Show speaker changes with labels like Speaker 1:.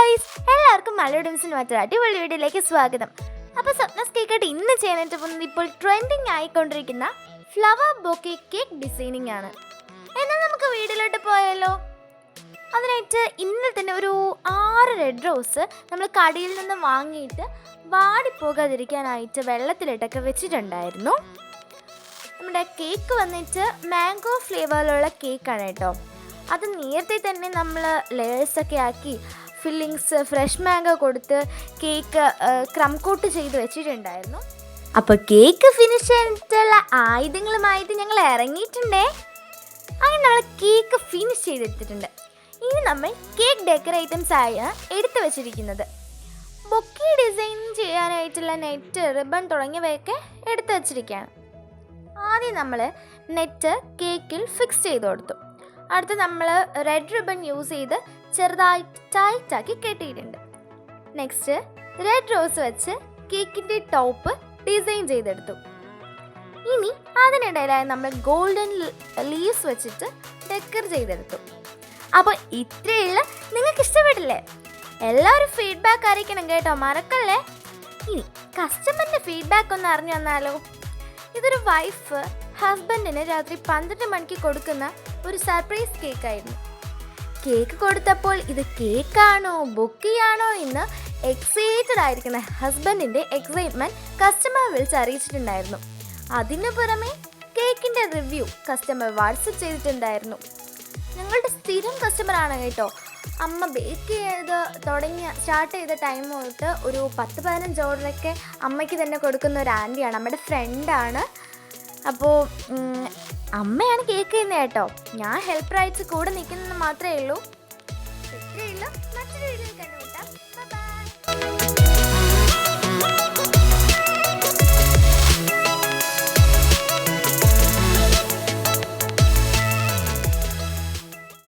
Speaker 1: Guys, എല്ലാവർക്കും മലയാളംസിന് മറ്റൊരു അടിപൊളി വീഡിയോയിലേക്ക് സ്വാഗതം. അപ്പോൾ സ്വപ്നസ് കേക്കായിട്ട് ഇന്ന് ചെയ്യാനായിട്ട് പോകുന്നത് ഇപ്പോൾ ട്രെൻഡിങ് ആയിക്കൊണ്ടിരിക്കുന്ന ഫ്ലവർ ബൊക്കെ കേക്ക് ഡിസൈനിങ് ആണ്. എന്നാൽ നമുക്ക് വീഡിയോയിലോട്ട് പോയാലോ? അതിനായിട്ട് ഇന്നലെ തന്നെ ഒരു 6 റെഡ് റോസ് നമ്മൾ കടയിൽ നിന്ന് വാങ്ങിയിട്ട് വാടിപ്പോകാതിരിക്കാനായിട്ട് വെള്ളത്തിലിട്ടൊക്കെ വെച്ചിട്ടുണ്ടായിരുന്നു. നമ്മുടെ കേക്ക് വന്നിട്ട് മാംഗോ ഫ്ലേവറിലുള്ള കേക്കാണ് കേട്ടോ. അത് നേരത്തെ തന്നെ നമ്മൾ ലെയേഴ്സൊക്കെ ആക്കി ഫില്ലിങ്സ് ഫ്രഷ് മാംഗോ കൊടുത്ത് കേക്ക് ക്രം കോട്ട് ചെയ്ത് വെച്ചിട്ടുണ്ടായിരുന്നു. അപ്പോൾ കേക്ക് ഫിനിഷ് ചെയ്തിട്ടുള്ള ആയുധങ്ങളുമായിട്ട് ഞങ്ങൾ ഇറങ്ങിയിട്ടുണ്ടേ. അങ്ങനെ നമ്മൾ കേക്ക് ഫിനിഷ് ചെയ്തെടുത്തിട്ടുണ്ട്. ഇനി നമ്മൾ കേക്ക് ഡെക്കറേറ്റംസ് ആയി എടുത്തു വെച്ചിരിക്കുന്നത്. ബൊക്കെ ഡിസൈൻ ചെയ്യാനായിട്ടുള്ള നെറ്റ്, റിബൺ തുടങ്ങിയവയൊക്കെ എടുത്തു വച്ചിരിക്കുകയാണ്. ആദ്യം നമ്മൾ നെറ്റ് കേക്കിൽ ഫിക്സ് ചെയ്ത് കൊടുത്തു. അടുത്ത് നമ്മൾ റെഡ് റിബൺ യൂസ് ചെയ്ത് ചെറുതായി ടൈറ്റാക്കി കെട്ടിയിട്ടുണ്ട്. നെക്സ്റ്റ് റെഡ് റോസ് വെച്ച് കേക്കിൻ്റെ ടോപ്പ് ഡിസൈൻ ചെയ്തെടുത്തു. ഇനി അതിനിടയിലായി നമ്മൾ ഗോൾഡൻ ലീവ്സ് വെച്ചിട്ട് ഡെക്കർ ചെയ്തെടുത്തു. അപ്പോൾ ഇത്രയുള്ള നിങ്ങൾക്ക് ഇഷ്ടപ്പെട്ടില്ലേ? എല്ലാവരും ഫീഡ്ബാക്ക് അറിയിക്കണം കേട്ടോ, മറക്കല്ലേ. ഇനി കസ്റ്റമറിൻ്റെ ഫീഡ്ബാക്ക് ഒന്ന് അറിഞ്ഞു തന്നാലോ. ഇതൊരു വൈഫ് ഹസ്ബൻഡിന് രാത്രി 12 മണിക്ക് കൊടുക്കുന്ന ഒരു സർപ്രൈസ് കേക്കായിരുന്നു. കേക്ക് കൊടുത്തപ്പോൾ ഇത് കേക്കാണോ ബൊക്കെയാണോ എന്ന് എക്സൈറ്റഡ് ആയിരിക്കുന്ന ഹസ്ബൻഡിൻ്റെ എക്സൈറ്റ്മെൻറ്റ് കസ്റ്റമർ വിളിച്ച് അറിയിച്ചിട്ടുണ്ടായിരുന്നു. അതിന് പുറമെ കേക്കിൻ്റെ റിവ്യൂ കസ്റ്റമർ വാട്സപ്പ് ചെയ്തിട്ടുണ്ടായിരുന്നു. ഞങ്ങളുടെ സ്ഥിരം കസ്റ്റമറാണ് കേട്ടോ. അമ്മ ബേക്ക് സ്റ്റാർട്ട് ചെയ്ത ടൈം തൊട്ട് ഒരു 10-15 ഓർഡറൊക്കെ അമ്മയ്ക്ക് തന്നെ കൊടുക്കുന്ന ഒരു ആൻറ്റിയാണ്, നമ്മുടെ ഫ്രണ്ടാണ്. അപ്പോൾ അമ്മയാണ് കേക്ക് ചെയ്യുന്നത് കേട്ടോ. ഞാൻ ഹെൽപ്പറായിട്ട് കൂടെ നിൽക്കുന്നത് മാത്രമേ ഉള്ളൂ. മറ്റൊരു വീഡിയോയിൽ കണ്ടുമുട്ടാം. ബൈ.